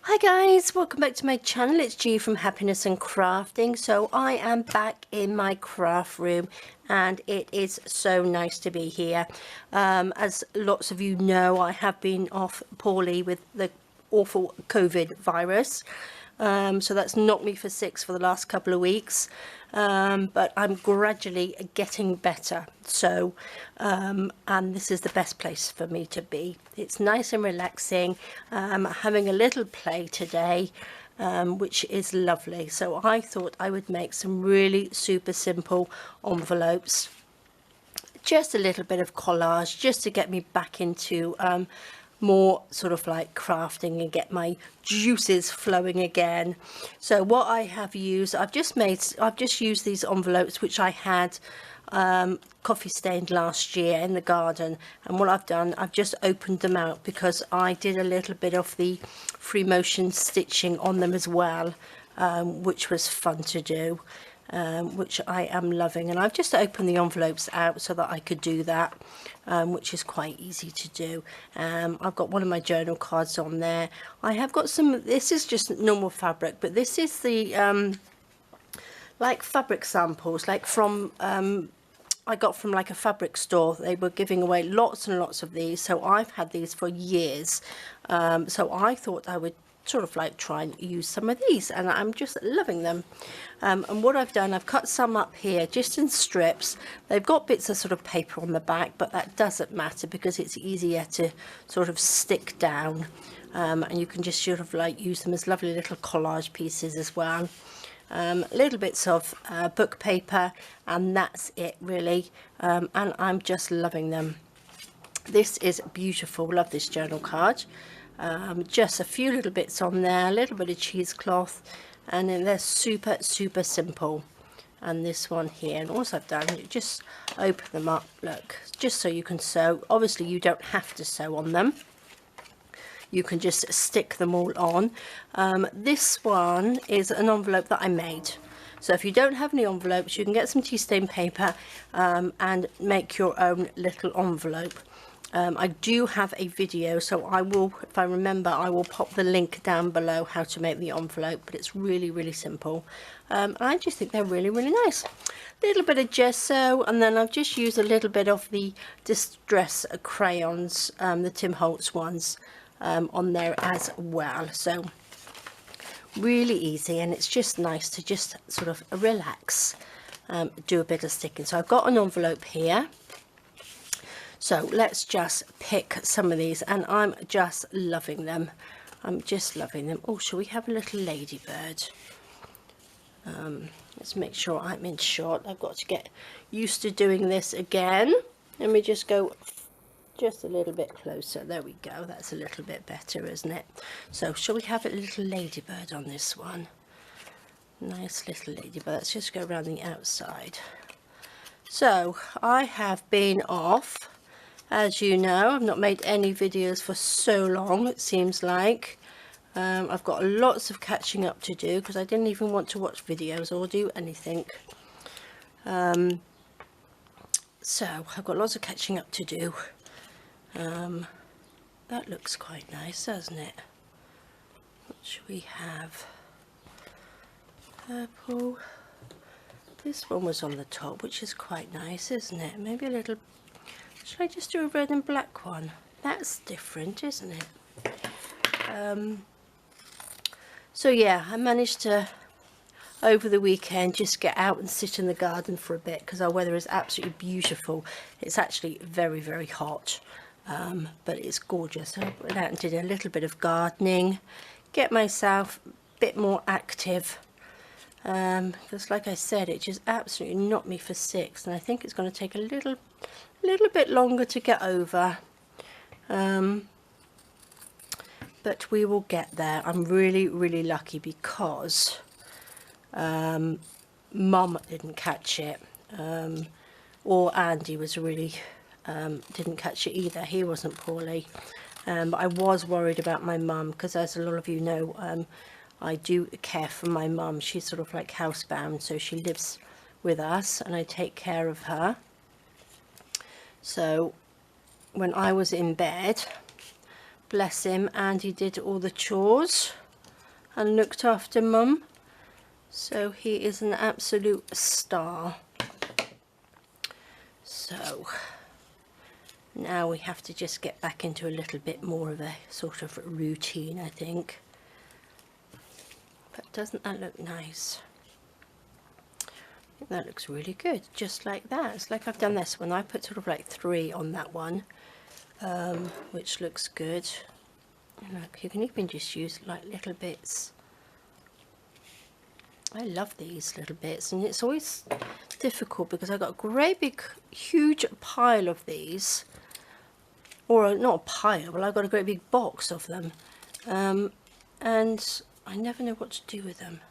Hi guys, welcome back to my channel. It's G from Happiness and Crafting. So I am back in my craft room and it is so nice to be here. As lots of you know, I have been off poorly with the awful COVID virus. So that's knocked me for six for the last couple of weeks, but I'm gradually getting better. So and this is the best place for me to be. It's nice and relaxing. Having a little play today, which is lovely. So I thought I would make some really super simple envelopes, just a little bit of collage, just to get me back into more sort of like crafting and get my juices flowing again. So what I have used, I've just used these envelopes which I had coffee stained last year in the garden, and what I've done, I've just opened them out because I did a little bit of the free motion stitching on them as well, which was fun to do. Which I am loving, and I've just opened the envelopes out so that I could do that, which is quite easy to do. I've got one of my journal cards on there. I have got some, this is just normal fabric, but this is the like fabric samples, like from I got from like a fabric store. They were giving away lots and lots of these, so I've had these for years. So I thought I would sort of like try and use some of these, and I'm just loving them. And what I've done, I've cut some up here just in strips. They've got bits of sort of paper on the back, but that doesn't matter because it's easier to sort of stick down, and you can just sort of like use them as lovely little collage pieces as well. Little bits of book paper, and that's it really. And I'm just loving them. This is beautiful. Love this journal card. Just a few little bits on there, a little bit of cheesecloth, and then they're super simple. And this one here, and also I've done, just open them up, look, just so you can sew. Obviously you don't have to sew on them, you can just stick them all on. This one is an envelope that I made. So if you don't have any envelopes, you can get some tea stain paper and make your own little envelope. I do have a video, so I will, if I remember, I will pop the link down below how to make the envelope, but it's really simple. I just think they're really nice. A little bit of gesso, and then I've just used a little bit of the distress crayons, the Tim Holtz ones, on there as well. So really easy, and it's just nice to just sort of relax, do a bit of sticking. So I've got an envelope here. So let's just pick some of these, and I'm just loving them. I'm just loving them. Oh, shall we have a little ladybird? Let's make sure I'm in shot. I've got to get used to doing this again. Let me just go just a little bit closer. There we go. That's a little bit better, isn't it? So shall we have a little ladybird on this one? Nice little ladybird. Let's just go around the outside. So I have been off. As you know, I've not made any videos for so long, it seems like. I've got lots of catching up to do because I didn't even want to watch videos or do anything. So I've got lots of catching up to do. That looks quite nice, doesn't it? What should we have? Purple. This one was on the top, which is quite nice, isn't it? Maybe a little... Should I just do a red and black one? That's different, isn't it? So yeah, I managed to, over the weekend, just get out and sit in the garden for a bit because our weather is absolutely beautiful. It's actually very hot, but it's gorgeous. So I went out and did a little bit of gardening, get myself a bit more active. Because like I said, it just absolutely knocked me for six, and I think it's going to take a little bit longer to get over, but we will get there. I'm really lucky because Mum didn't catch it, or Andy was really didn't catch it either. He wasn't poorly, but I was worried about my mum because, as a lot of you know, I do care for my mum. She's sort of like housebound, so she lives with us and I take care of her. So when I was in bed, bless him, Andy did all the chores. and looked after Mum. So he is an absolute star. So now we have to just get back into a little bit more of a sort of routine, I think. But doesn't that look nice? I think that looks really good, just like that. It's like I've done this one. I put sort of like 3 on that one, which looks good. And look, you can even just use like little bits. I love these little bits, and it's always difficult because I've got a great big huge pile of these, or not a pile, well, I've got a great big box of them, and I never know what to do with them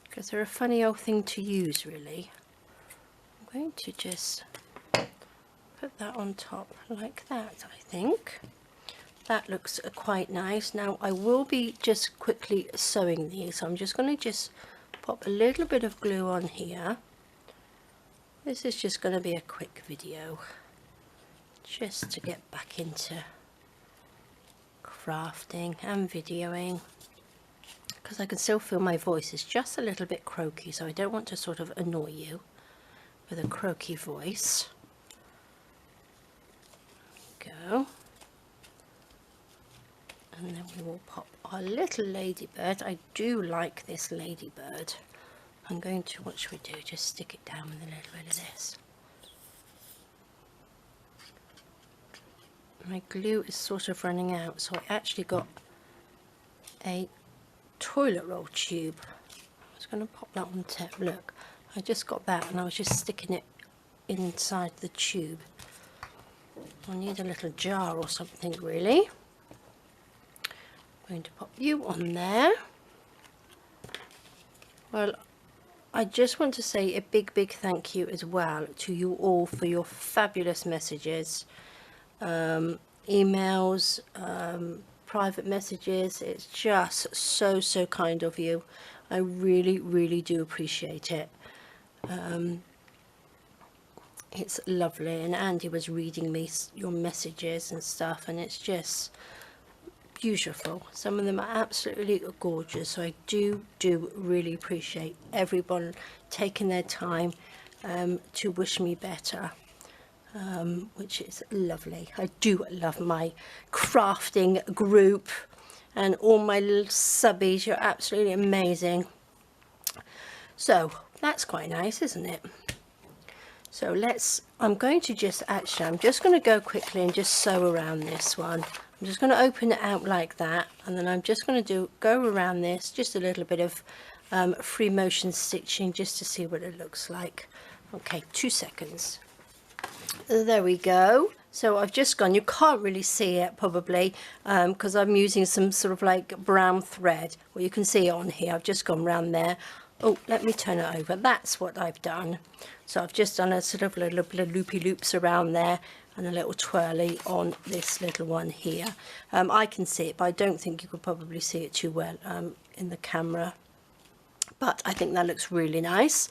because they're a funny old thing to use, really. I'm going to just put that on top like that, I think. That looks quite nice. Now I will be just quickly sewing these, so I'm just going to just pop a little bit of glue on here. This is just going to be a quick video just to get back into crafting and videoing, because I can still feel my voice is just a little bit croaky, so I don't want to sort of annoy you with a croaky voice. Go. And then we will pop our little ladybird. I do like this ladybird. I'm going to, what should we do? Just stick it down with a little bit of this. My glue is sort of running out, so I actually got a toilet roll tube. I was going to pop that on tip. Look, I just got that and I was just sticking it inside the tube. I need a little jar or something, really. Going to pop you on there. Well, I just want to say a big thank you as well to you all for your fabulous messages, emails, private messages. It's just so kind of you. I really do appreciate it. It's lovely, and Andy was reading me your messages and stuff, and it's just beautiful. Some of them are absolutely gorgeous, so I do really appreciate everyone taking their time to wish me better, which is lovely. I do love my crafting group and all my little subbies. You're absolutely amazing. So that's quite nice, isn't it? So I'm going to just I'm just going to go quickly and just sew around this one. I'm just going to open it out like that, and then I'm just going to go around this, just a little bit of free motion stitching just to see what it looks like. Okay, 2 seconds. There we go. So I've just gone, you can't really see it probably because I'm using some sort of like brown thread. Well, you can see it on here. I've just gone round there. Oh, let me turn it over. That's what I've done. So I've just done a sort of little bit of loopy loops around there and a little twirly on this little one here. I can see it, but I don't think you could probably see it too well in the camera. But I think that looks really nice.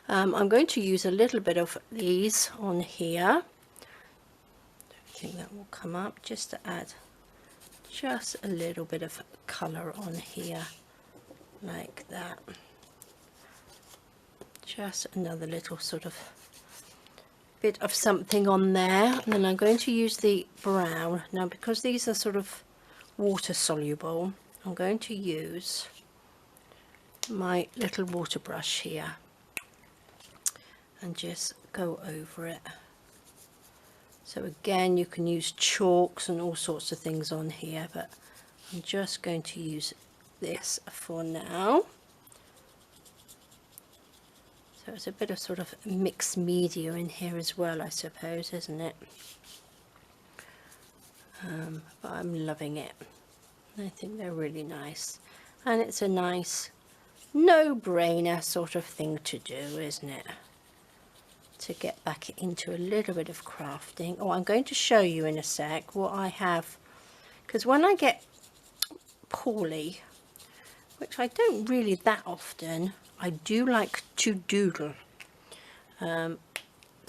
I'm going to use a little bit of these on here. I think that will come up just to add just a little bit of colour on here, like that. Just another little sort of bit of something on there, and then I'm going to use the brown. Now, because these are sort of water soluble, I'm going to use my little water brush here and just go over it. So again, you can use chalks and all sorts of things on here, but I'm just going to use this for now. So it's a bit of sort of mixed media in here as well, I suppose, isn't it? But I'm loving it. I think they're really nice. And it's a nice no-brainer sort of thing to do, isn't it? To get back into a little bit of crafting. Oh, I'm going to show you in a sec what I have. Because when I get poorly, which I don't really that often, I do like to doodle.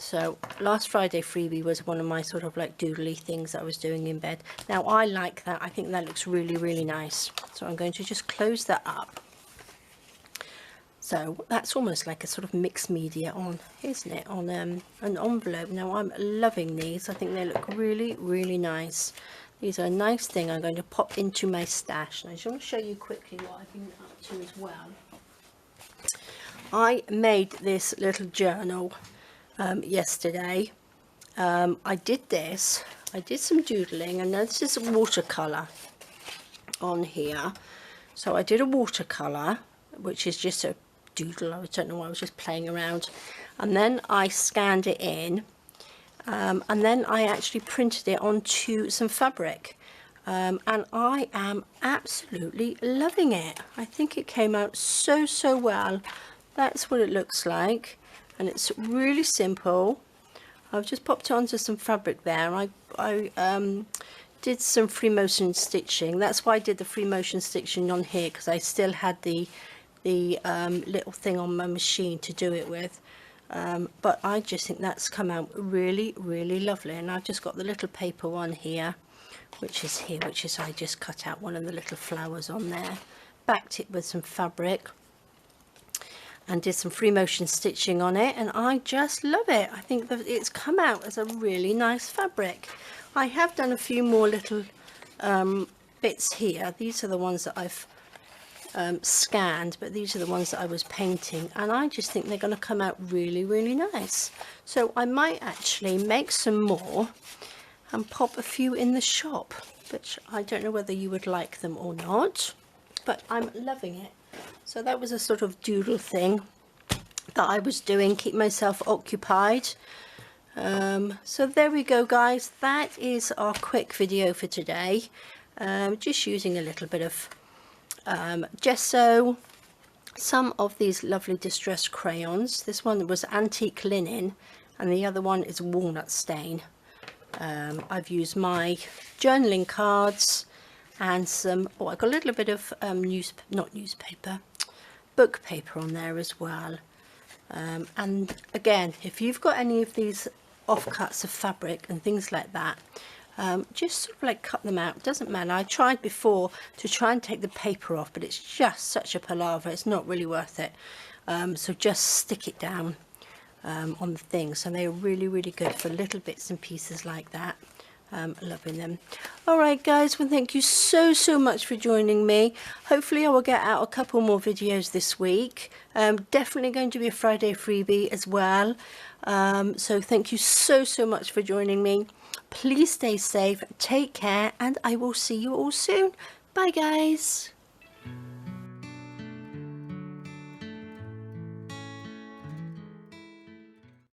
So last Friday freebie was one of my sort of like doodly things that I was doing in bed. Now I like that. I think that looks really, really nice. So I'm going to just close that up. So that's almost like a sort of mixed media on, isn't it, on an envelope. Now I'm loving these. I think they look really, really nice. These are a nice thing I'm going to pop into my stash. And I just want to show you quickly what I've been up to as well. I made this little journal yesterday. I did this. I did some doodling, and this is watercolour on here. So I did a watercolour, which is just a doodle. I don't know why, I was just playing around, and then I scanned it in, and then I actually printed it onto some fabric, and I am absolutely loving it. I think it came out so well. That's what it looks like, and it's really simple. I've just popped it onto some fabric there. I did some free motion stitching. That's why I did the free motion stitching on here, because I still had the little thing on my machine to do it with. But I just think that's come out really, really lovely. And I've just got the little paper one here, which is I just cut out one of the little flowers on there, backed it with some fabric, and did some free motion stitching on it, and I just love it. I think that it's come out as a really nice fabric. I have done a few more little bits here. These are the ones that I've scanned, but these are the ones that I was painting, and I just think they're going to come out really, really nice. So I might actually make some more and pop a few in the shop, which I don't know whether you would like them or not, but I'm loving it. So that was a sort of doodle thing that I was doing, keep myself occupied. So there we go, guys. That is our quick video for today. Just using a little bit of gesso, some of these lovely distressed crayons. This one was antique linen, and the other one is walnut stain. I've used my journaling cards and some, oh, I got a little bit of book paper on there as well. And again, if you've got any of these offcuts of fabric and things like that, just sort of like cut them out. Doesn't matter. I tried before to try and take the paper off, but it's just such a palaver. It's not really worth it. So just stick it down on the thing. So they're really, really good for little bits and pieces like that. Loving them. All right, guys, well, thank you so much for joining me. Hopefully I will get out a couple more videos this week. Definitely going to be a Friday freebie as well. So thank you so much for joining me. Please stay safe, take care, and I will see you all soon. Bye, guys.